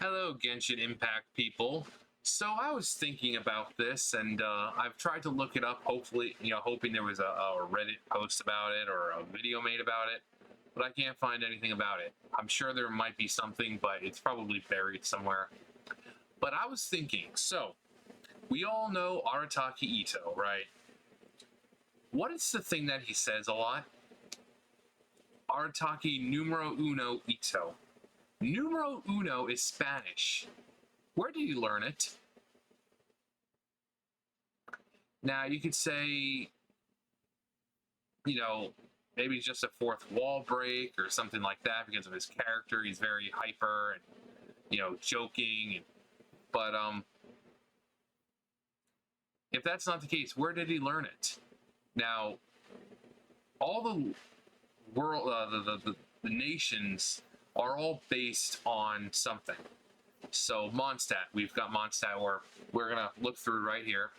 Hello, Genshin Impact people. So I was thinking about this, and I've tried to look it up. Hopefully, hoping there was a Reddit post about it or a video made about it, but I can't find anything about it. I'm sure there might be something, but it's probably buried somewhere. But I was thinking, so we all know Arataki Itto, right? What is the thing that he says a lot? Arataki numero uno Itto. Numero uno is Spanish. Where did you learn it? Now, you could say, maybe it's just a fourth wall break or something like that because of his character. He's very hyper and, joking. But if that's not the case, where did he learn it? Now, all the world, the nations are all based on something. So Mondstadt, we've got Mondstadt, where we're gonna look through right here.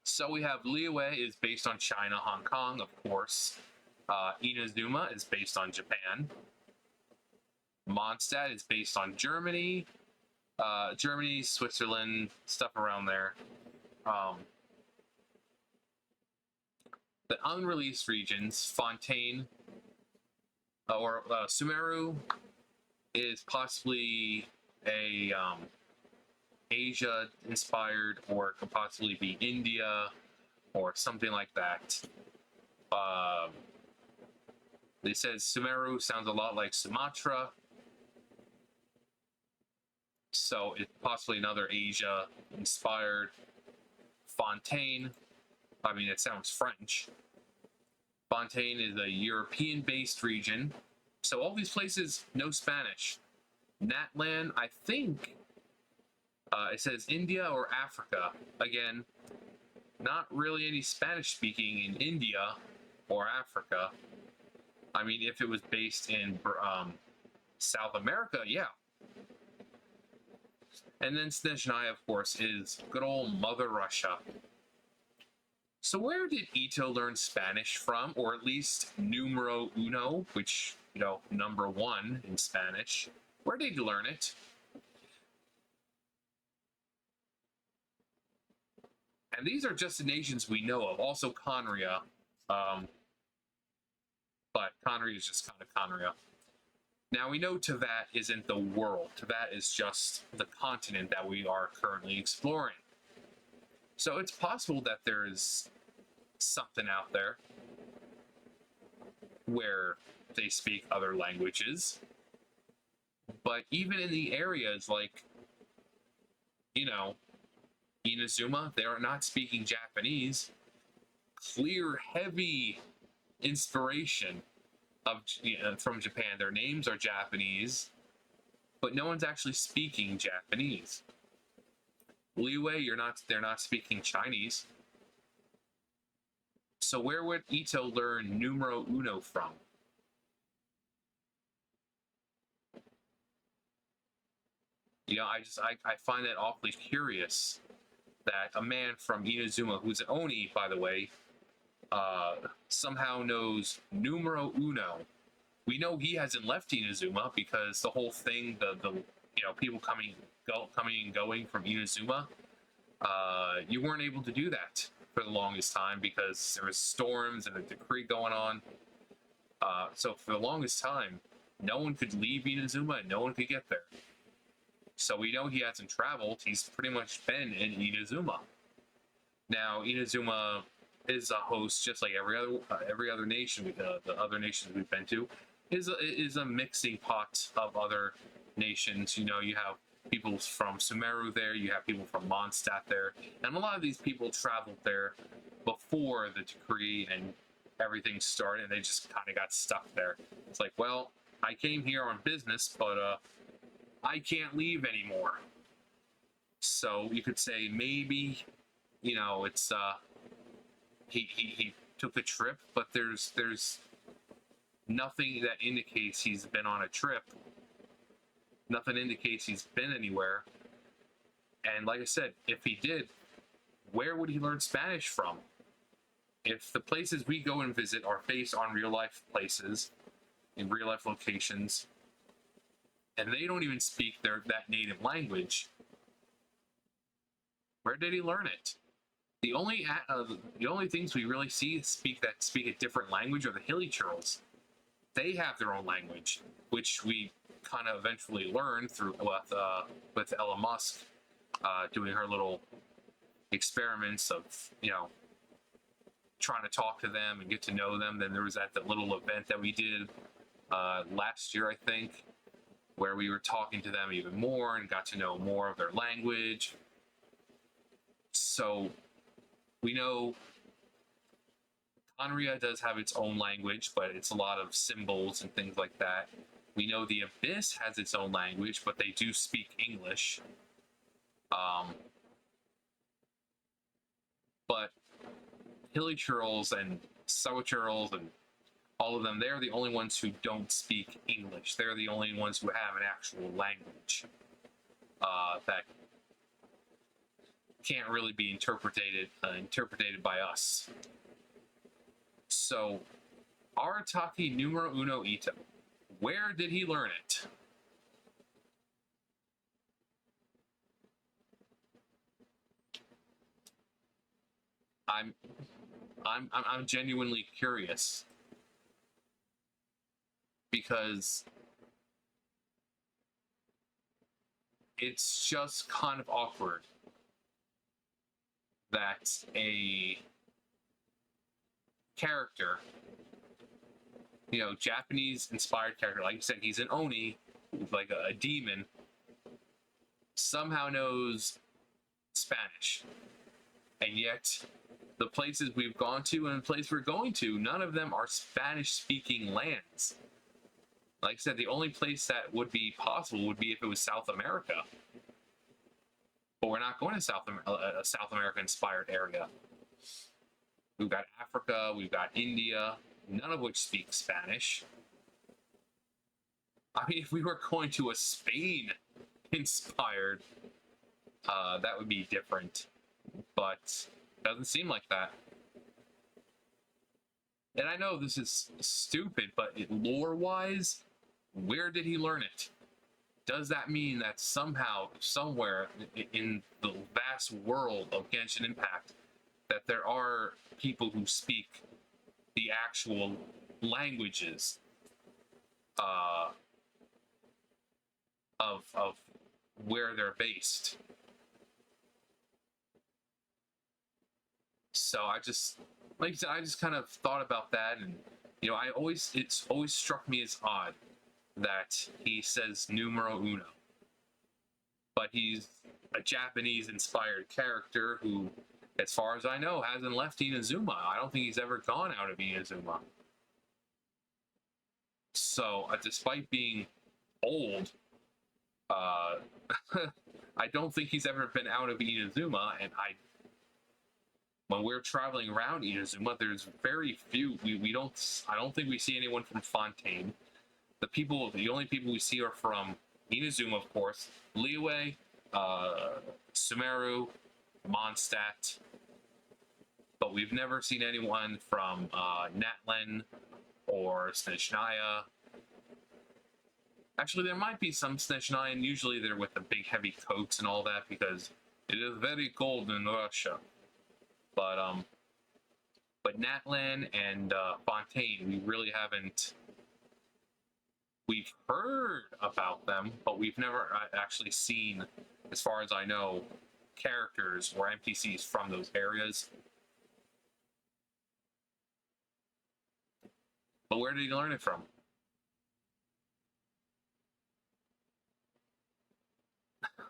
So we have Liyue is based on China, Hong Kong, of course. Inazuma is based on Japan. Mondstadt is based on Germany. Germany, Switzerland, stuff around there. The unreleased regions, Fontaine or Sumeru is possibly a Asia inspired, or it could possibly be India or something like that. They said Sumeru sounds a lot like Sumatra, so it's possibly another Asia inspired. Fontaine, I mean, it sounds French. Fontaine is a European based region, so all these places know Spanish. Natlan, I think it says India or Africa. Again, not really any Spanish speaking in India or Africa. I mean, if it was based in South America, yeah. And then Snezhnaya, of course, is good old Mother Russia. So where did Itto learn Spanish from, or at least numero uno, which, number one in Spanish? Where did he learn it? And these are just the nations we know of. Also Conria. But Conria is just kind of Conria. Now we know Teyvat isn't the world. Teyvat is just the continent that we are currently exploring. So it's possible that there's something out there where they speak other languages. But even in the areas like, Inazuma, they are not speaking Japanese. Clear, heavy inspiration from Japan. Their names are Japanese, but no one's actually speaking Japanese. Liyue, they're not speaking Chinese. So where would Itto learn numero uno from? I find that awfully curious that a man from Inazuma, who's an Oni, by the way, somehow knows numero uno. We know he hasn't left Inazuma because the whole thing, the people coming and going from Inazuma, you weren't able to do that for the longest time because there was storms and a decree going on. So for the longest time, no one could leave Inazuma and no one could get there. So we know he hasn't traveled. He's pretty much been in Inazuma. Now Inazuma is a host, just like every other nation. The other nations we've been to is a mixing pot of other nations. You have people from Sumeru there. You have people from Mondstadt there, and a lot of these people traveled there before the decree and everything started, and they just kind of got stuck there. It's like, well, I came here on business, but I can't leave anymore. So you could say maybe, it's he took a trip, but there's nothing that indicates he's been on a trip. Nothing indicates he's been anywhere. And like I said, if he did, where would he learn Spanish from? If the places we go and visit are based on real life places, in real life locations, and they don't even speak that native language. Where did he learn it? The only things we really see speak a different language are the hilly churls. They have their own language, which we kind of eventually learned through with Ella Musk doing her little experiments of trying to talk to them and get to know them. Then there was that little event that we did last year, I think, where we were talking to them even more and got to know more of their language. So we know Conria does have its own language, but it's a lot of symbols and things like that. We know the Abyss has its own language, but they do speak English. But Hilly Churls and Sawa Churls and all of them, they're the only ones who don't speak English. They're the only ones who have an actual language that can't really be interpreted by us. So, Arataki numero uno Itto. Where did he learn it? I'm genuinely curious, because it's just kind of awkward that a character, Japanese inspired character, like you said, he's an Oni, like a demon, somehow knows Spanish. And yet, the places we've gone to and the place we're going to, none of them are Spanish-speaking lands. Like I said, the only place that would be possible would be if it was South America. But we're not going to a South America-inspired area. We've got Africa, we've got India, none of which speak Spanish. I mean, if we were going to a Spain-inspired, that would be different. But it doesn't seem like that. And I know this is stupid, but lore-wise, where did he learn it? Does that mean that somehow, somewhere in the vast world of Genshin Impact, that there are people who speak the actual languages of where they're based? So I just kind of thought about that, and it's always struck me as odd that he says numero uno, but he's a Japanese-inspired character who, as far as I know, hasn't left Inazuma. I don't think he's ever gone out of Inazuma. So, despite being old, I don't think he's ever been out of Inazuma, and when we're traveling around Inazuma, there's very few. I don't think we see anyone from Fontaine. The only people we see are from Inazuma, of course, Liyue, Sumeru, Mondstadt, but we've never seen anyone from Natlan or Snezhnaya. Actually, there might be some Snezhnaya, and usually they're with the big heavy coats and all that, because it is very cold in Russia. But Natlan and Fontaine, we really haven't. We've heard about them, but we've never actually seen, as far as I know, characters or NPCs from those areas. But where did he learn it from?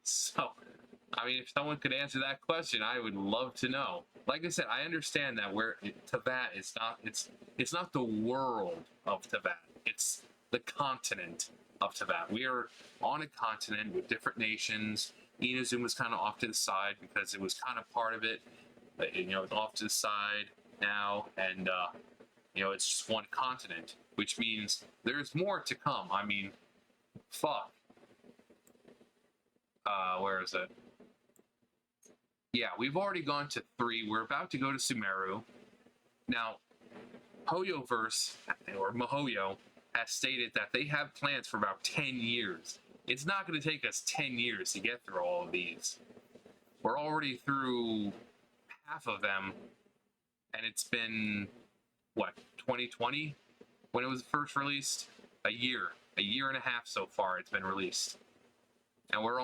So, I mean, if someone could answer that question, I would love to know. Like I said, I understand that Teyvat is not, it's not the world of Teyvat. It's the continent of Teyvat. We are on a continent with different nations. Inazuma's kind of off to the side because it was kind of part of it. It's off to the side now, and it's just one continent, which means there's more to come. I mean, fuck. Where is it? Yeah, we've already gone to 3. We're about to go to Sumeru. Now, Hoyoverse, or Mihoyo, has stated that they have plans for about 10 years It's not going to take us 10 years to get through all of these. We're already through half of them, and it's been, what, 2020 when it was first released? A year and a half so far it's been released. And we're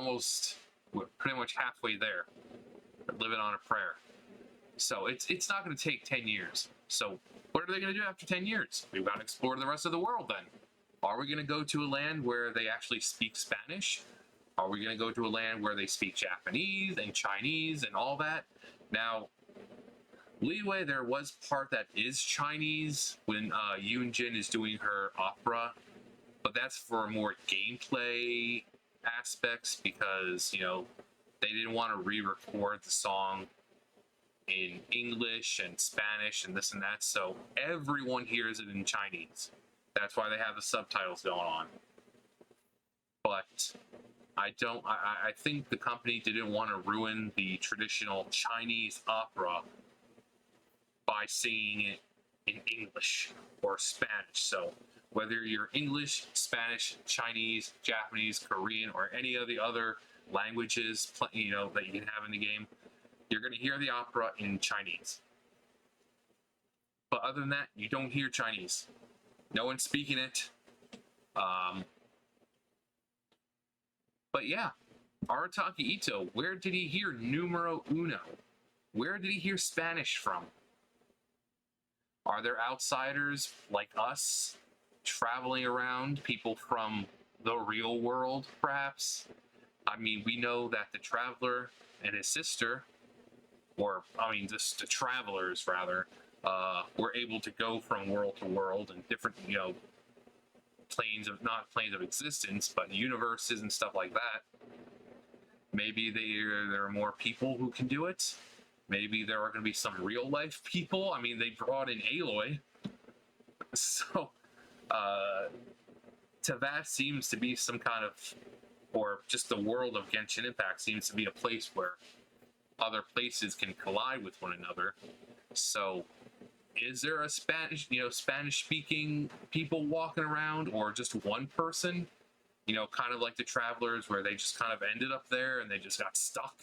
pretty much halfway there. We're living on a prayer. So it's not going to take 10 years. So what are they going to do after 10 years? We've got to explore the rest of the world then. Are we going to go to a land where they actually speak Spanish? Are we going to go to a land where they speak Japanese and Chinese and all that? Now, Leeway, there was part that is Chinese when Yoonjin is doing her opera, but that's for more gameplay aspects because, you know, they didn't want to re-record the song in English and Spanish and this and that, so everyone hears it in Chinese. That's why they have the subtitles going on. But I think the company didn't want to ruin the traditional Chinese opera by singing it in English or Spanish. So whether you're English, Spanish, Chinese, Japanese, Korean, or any of the other languages, you know, that you can have in the game, you're going to hear the opera in Chinese. But other than that, you don't hear Chinese. No one's speaking it. But yeah, Arataki Itto, where did he hear numero uno? Where did he hear Spanish from? Are there outsiders like us traveling around, people from the real world, perhaps? I mean, we know that the Traveler and his sister, or, I mean, just the Travelers, rather, were able to go from world to world and different, you know, not planes of existence, but universes and stuff like that. Maybe there are more people who can do it. Maybe there are going to be some real life people. I mean, they brought in Aloy. So, Teyvat seems to be some kind of, or just the world of Genshin Impact seems to be a place where other places can collide with one another. So, is there a Spanish-speaking people walking around, or just one person? You know, kind of like the Travelers, where they just kind of ended up there and they just got stuck.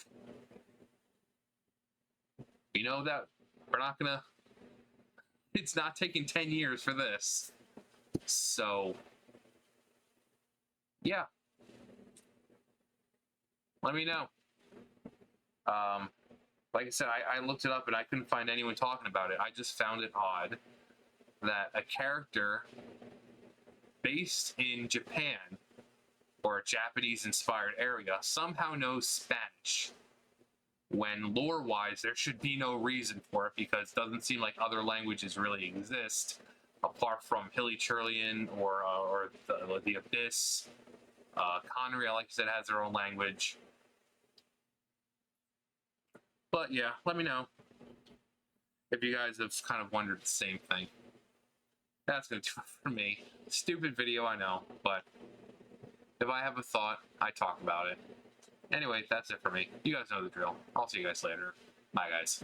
You know that we're not gonna. It's not taking 10 years for this. So, yeah. Let me know. Like I said, I looked it up and I couldn't find anyone talking about it. I just found it odd that a character based in Japan, or a Japanese-inspired area, somehow knows Spanish. When lore-wise, there should be no reason for it, because it doesn't seem like other languages really exist, apart from Hilly-Churlian or the Abyss. Conria, like I said, has their own language. But yeah, let me know if you guys have kind of wondered the same thing. That's going to do it for me. Stupid video, I know, but if I have a thought, I talk about it. Anyway, that's it for me. You guys know the drill. I'll see you guys later. Bye, guys.